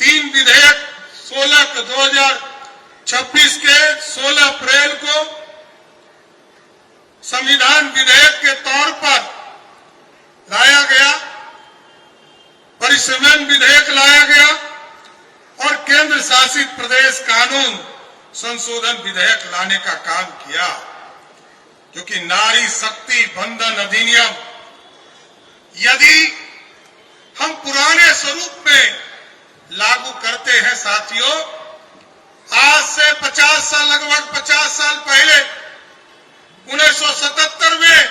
3 विधेयक 2026 के 16 अप्रैल को संविधान विधेयक के तौर पर लाया गया, परिसंवेदन विधेयक लाया गया और केंद्र शासित प्रदेश कानून संशोधन विधेयक लाने का काम किया, क्योंकि नारी शक्ति बंधन अधिनियम यदि हम पुराने स्वरूप में लागू करते हैं साथियों, आज से 50 साल लगभग 50 साल पहले 1977 में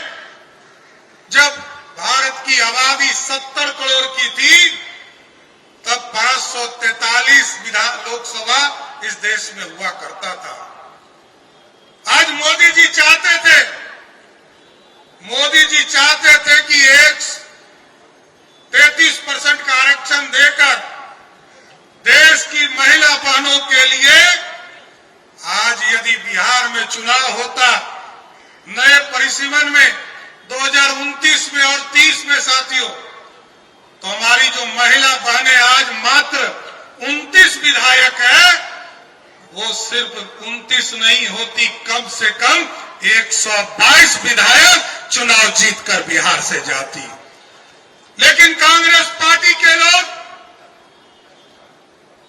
जब भारत की आबादी 70 करोड़ की थी, तब 543 लोकसभा इस देश में हुआ करता था। आज मोदी जी चाहते थे कि 33% का आरक्षण देकर देश की महिला बहनों के लिए आज यदि बिहार में चुनाव होता नए परिसीमन में 2029 में और 30 में साथियों, तो हमारी जो महिला बहनें आज मात्र 29 विधायक है, वो सिर्फ 29 नहीं होती, कम से कम 122 विधायक चुनाव जीतकर बिहार से जाती। लेकिन कांग्रेस पार्टी के लोग,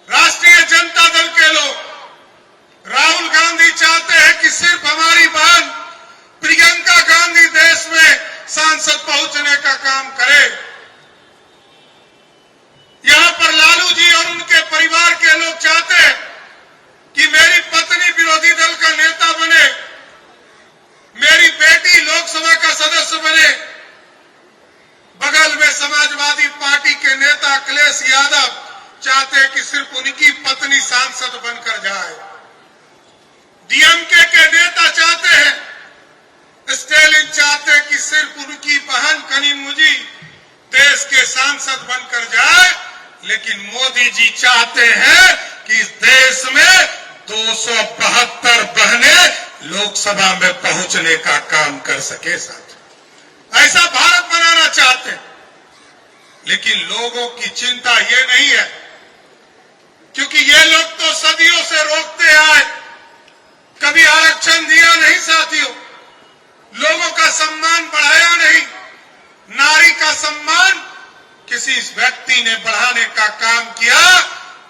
राष्ट्रीय जनता दल के लोग, राहुल गांधी चाहते हैं कि सिर्फ हमारी बहन प्रियंका गांधी देश में सांसद पहुंचने का काम करे। यहां पर लालू जी और उनके परिवार के लोग चाहते हैं कि मेरी पत्नी विरोधी दल का नेता बने, मेरी बेटी लोकसभा का सदस्य बने। बगल में समाजवादी पार्टी के नेता अखिलेश यादव चाहते हैं कि सिर्फ उनकी पत्नी सांसद बनकर जाए। डीएमके के नेता चाहते हैं, स्टालिन चाहते हैं कि सिर्फ उनकी बहन कनिमोझी देश के सांसद बनकर जाए। लेकिन मोदी जी चाहते हैं कि इस देश में 272 बहनें लोकसभा में पहुंचने का काम कर सके। साथ ऐसा भारत बनाना चाहते हैं, लेकिन लोगों की चिंता ये नहीं है, क्योंकि ये लोग तो सदियों से रोकते आए, कभी आरक्षण दिया नहीं साथियों, लोगों का सम्मान बढ़ाया नहीं। नारी का सम्मान किसी व्यक्ति ने बढ़ाने का काम किया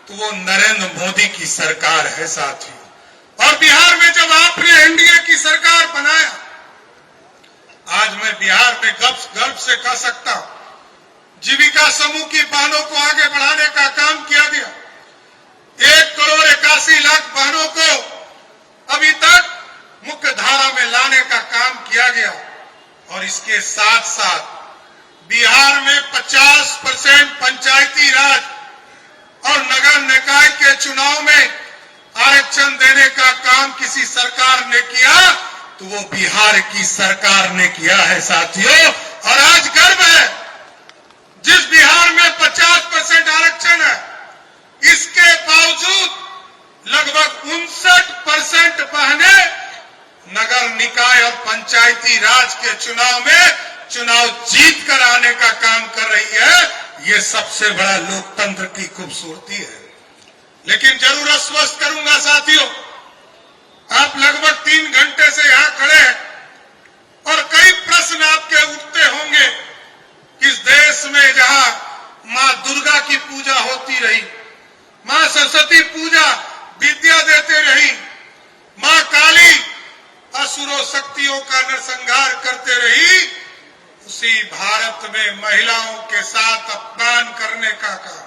तो वो नरेंद्र मोदी की सरकार है साथियों। और बिहार में जब आपने एनडीए की सरकार बनाया, आज मैं बिहार में गर्व से कह सकता हूं, जीविका समूह की बहनों को आगे बढ़ाने का काम किया गया। 1,81,00,000 बहनों को अभी तक मुख्य धारा में लाने का काम किया गया। और इसके साथ साथ बिहार में 50% पंचायती राज और नगर निकाय के चुनाव में आरक्षण देने का काम किसी सरकार ने किया तो वो बिहार की सरकार ने किया है साथियों। और आज गर्व है, जिस बिहार में 50% आरक्षण है, इसके बावजूद लगभग 59% बहनें नगर निकाय और पंचायती राज के चुनाव में चुनाव जीत कर आने का काम कर रही है। ये सबसे बड़ा लोकतंत्र की खूबसूरती है। लेकिन जरूर आश्वस्त करूंगा साथियों, आप लगभग 3 घंटे से यहां खड़े हैं और कई प्रश्न आपके उठते होंगे। इस देश में जहां मां दुर्गा की पूजा होती रही, मां सरस्वती पूजा विद्या देते रही, मां काली असुरों शक्तियों का नरसंहार करते रही, उसी भारत में महिलाओं के साथ अपमान करने का काम,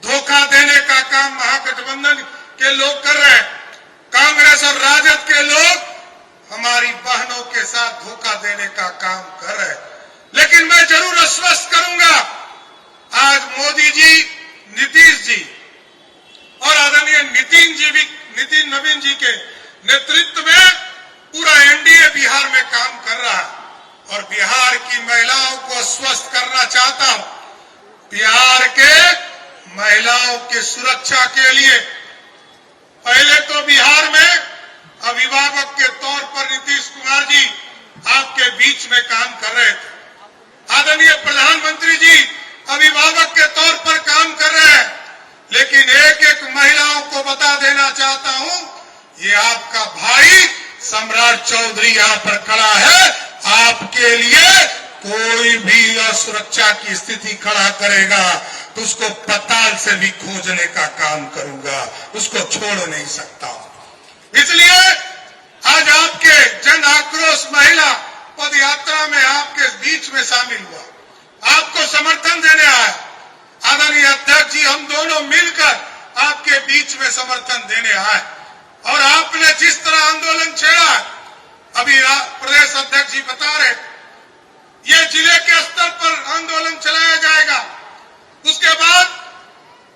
धोखा देने का काम महागठबंधन के लोग कर रहे हैं। कांग्रेस और राजद के लोग हमारी बहनों के साथ धोखा देने का काम कर रहे हैं। लेकिन मैं जरूर आश्वस्त करूंगा, आज मोदी जी, नीतीश जी और आदरणीय नितिन नवीन जी के नेतृत्व में पूरा एनडीए बिहार में काम कर रहा है। और बिहार की महिलाओं को आश्वस्त करना चाहता हूं, बिहार के महिलाओं के सुरक्षा के लिए पहले तो बिहार में अभिभावक के तौर पर नीतीश कुमार जी आपके बीच में काम कर रहे थे। आदरणीय प्रधानमंत्री जी अभिभावक के तौर पर काम कर रहे हैं। लेकिन देना चाहता हूं, ये आपका भाई सम्राट चौधरी यहां पर खड़ा है। आपके लिए कोई भी असुरक्षा की स्थिति खड़ा करेगा तो उसको पताल से भी खोजने का काम करूंगा, उसको छोड़ नहीं सकता। इसलिए आज आपके जन आक्रोश महिला पद यात्रा में आपके बीच में शामिल हुआ, आपको समर्थन देने आया। आदरणीय अध्यक्ष जी, हम दोनों मिलकर आपके बीच में समर्थन देने आए और आपने जिस तरह आंदोलन छेड़ा, अभी प्रदेश अध्यक्ष जी बता रहे, ये जिले के स्तर पर आंदोलन चलाया जाएगा, उसके बाद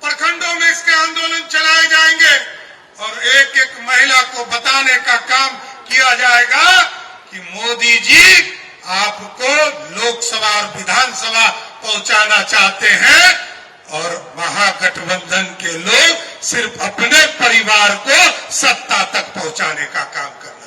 प्रखंडों में इसके आंदोलन चलाए जाएंगे और एक एक महिला को बताने का काम किया जाएगा कि मोदी जी आपको लोकसभा और विधानसभा पहुंचाना चाहते हैं और महागठबंधन के लोग सिर्फ अपने परिवार को सत्ता तक पहुंचाने का काम कर रहे हैं।